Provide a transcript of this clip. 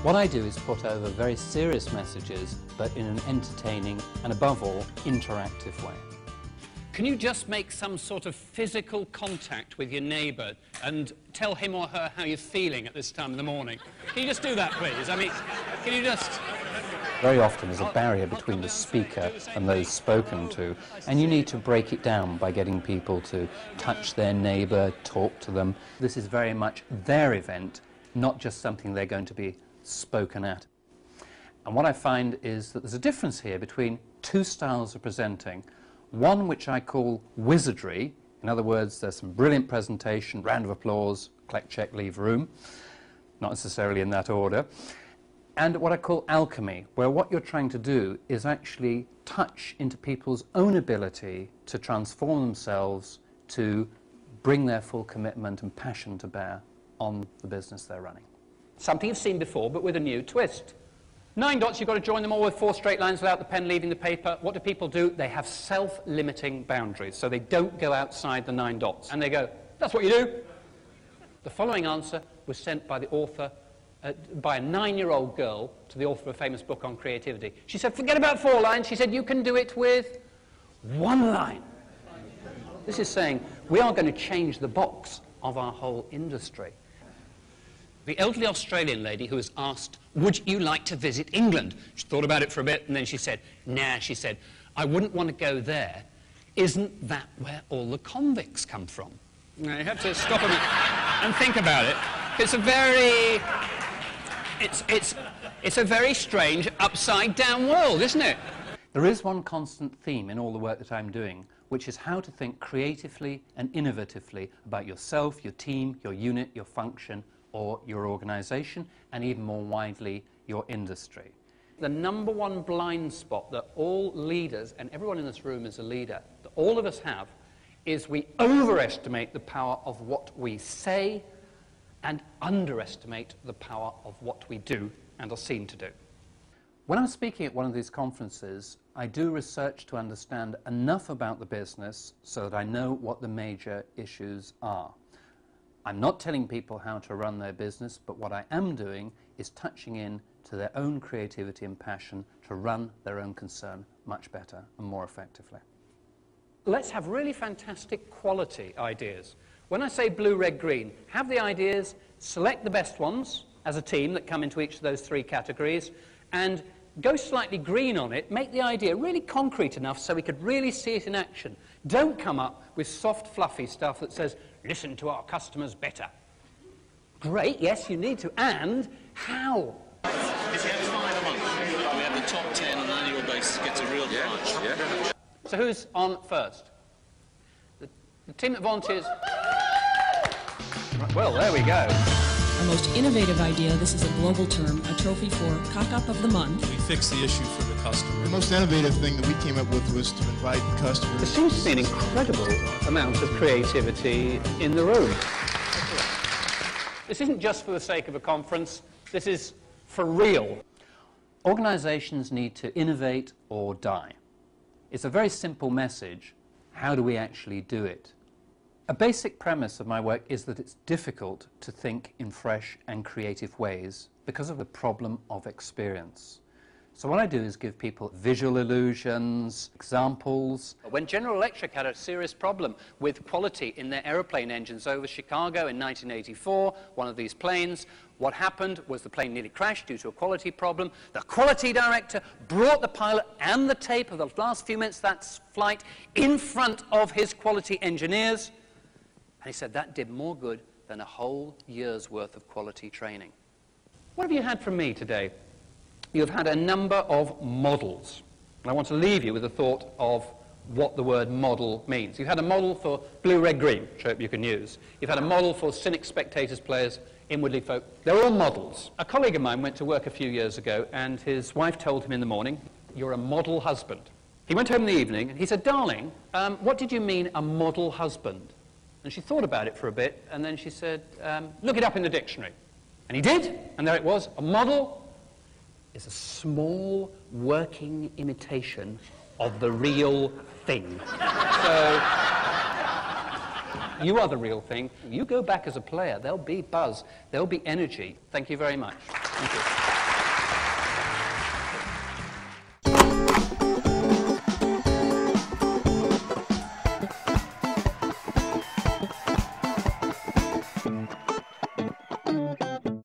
What I do is put over very serious messages, but in an entertaining and, above all, interactive way. Can you just make some sort of physical contact with your neighbour and tell him or her how you're feeling at this time in the morning? Can you just do that, please? I mean, can you just... Very often there's a barrier between the speaker and those spoken to, and you need to break it down by getting people to touch their neighbour, talk to them. This is very much their event, not just something they're going to be spoken at. And what I find is that there's a difference here between two styles of presenting. One which I call wizardry. In other words, there's some brilliant presentation, round of applause, collect check, leave room. Not necessarily in that order. And what I call alchemy, where what you're trying to do is actually touch into people's own ability to transform themselves, to bring their full commitment and passion to bear on the business they're running. Something you've seen before, but with a new twist. 9 dots, you've got to join them all with 4 straight lines without the pen leaving the paper. What do people do? They have self-limiting boundaries, so they don't go outside the 9 dots. And they go, that's what you do. The following answer was sent by the author, by a 9-year-old girl to the author of a famous book on creativity. She said, forget about 4 lines. She said, you can do it with 1 line. This is saying, we are going to change the box of our whole industry. The elderly Australian lady who was asked, would you like to visit England? She thought about it for a bit, and then she said, nah, she said, I wouldn't want to go there. Isn't that where all the convicts come from? Now, you have to stop a minute and think about it. It's a very... It's a very strange, upside-down world, isn't it? There is one constant theme in all the work that I'm doing, which is how to think creatively and innovatively about yourself, your team, your unit, your function, or your organisation, and even more widely, your industry. The #1 blind spot that all leaders, and everyone in this room is a leader, that all of us have, is we overestimate the power of what we say and underestimate the power of what we do and are seen to do. When I'm speaking at one of these conferences, I do research to understand enough about the business so that I know what the major issues are. I'm not telling people how to run their business, but what I am doing is touching in to their own creativity and passion to run their own concern much better and more effectively. Let's have really fantastic quality ideas. When I say blue, red, green, have the ideas, select the best ones as a team that come into each of those 3 categories, and go slightly green on it, make the idea really concrete enough so we could really see it in action. Don't come up with soft, fluffy stuff that says, listen to our customers better. Great, yes, you need to, and how? If you have 5 a month, we have the top 10 on an annual basis gets a real prize. Yeah. So who's on first? The team that volunteers... Well, there we go. Our most innovative idea, this is a global term, a trophy for cock-up of the month. We fix the issue for the customer. The most innovative thing that we came up with was to invite customers. There seems to be an incredible amount of creativity in the room. This isn't just for the sake of a conference, this is for real. Organisations need to innovate or die. It's a very simple message. How do we actually do it? A basic premise of my work is that it's difficult to think in fresh and creative ways because of the problem of experience. So what I do is give people visual illusions, examples. When General Electric had a serious problem with quality in their aeroplane engines over Chicago in 1984, one of these planes, what happened was the plane nearly crashed due to a quality problem. The quality director brought the pilot and the tape of the last few minutes of that flight in front of his quality engineers. And he said that did more good than a whole year's worth of quality training. What have you had from me today? You've had a number of models. And I want to leave you with a thought of what the word model means. You've had a model for blue, red, green, which I hope you can use. You've had a model for cynics, spectators, players, inwardly folk. They're all models. A colleague of mine went to work a few years ago, and his wife told him in the morning, you're a model husband. He went home in the evening, and he said, darling, what did you mean a model husband? And she thought about it for a bit, and then she said, look it up in the dictionary. And he did, and there it was. A model is a small working imitation of the real thing. So You are the real thing. You go back as a player, there'll be buzz, there'll be energy. Thank you very much. Thank you.